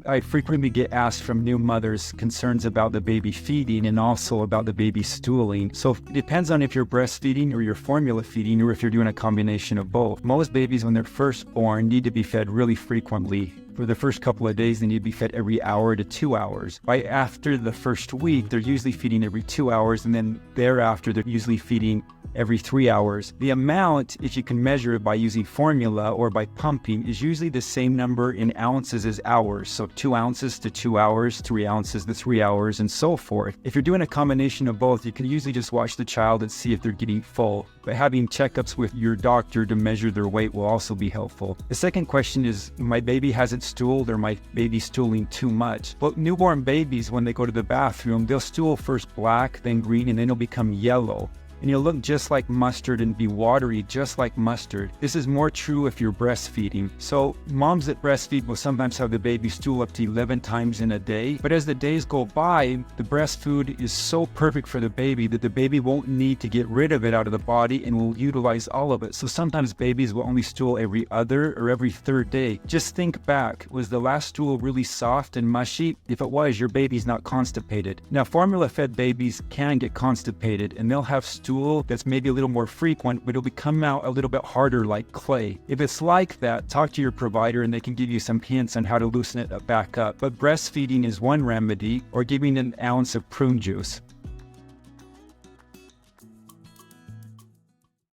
I frequently get asked from new mothers concerns about the baby feeding and also about the baby stooling. So it depends on if you're breastfeeding or you're formula feeding or if you're doing a combination of both. Most babies when they're first born need to be fed really frequently. For the first couple of days, they need to be fed every hour to 2 hours. Right after the first week, they're usually feeding every 2 hours, and then thereafter, they're usually feeding every 3 hours. The amount, if you can measure it by using formula or by pumping, is usually the same number in ounces as hours. So 2 ounces to 2 hours, 3 ounces to 3 hours, and so forth. If you're doing a combination of both, you can usually just watch the child and see if they're getting full. But having checkups with your doctor to measure their weight will also be helpful. The second question is, my baby hasn't stooled or my baby stooling too much? Well, newborn babies, when they go to the bathroom, they'll stool first black, then green, and then it'll become yellow. And you'll look just like mustard and be watery just like mustard. This is more true if you're breastfeeding. So moms that breastfeed will sometimes have the baby stool up to 11 times in a day. But as the days go by, the breast food is so perfect for the baby that the baby won't need to get rid of it out of the body and will utilize all of it. So sometimes babies will only stool every other or every third day. Just think back, was the last stool really soft and mushy? If it was, your baby's not constipated. Now formula-fed babies can get constipated and they'll have stool that's maybe a little more frequent, but it'll come out a little bit harder like clay. If it's like that, talk to your provider and they can give you some hints on how to loosen it back up. But breastfeeding is one remedy, or giving an ounce of prune juice.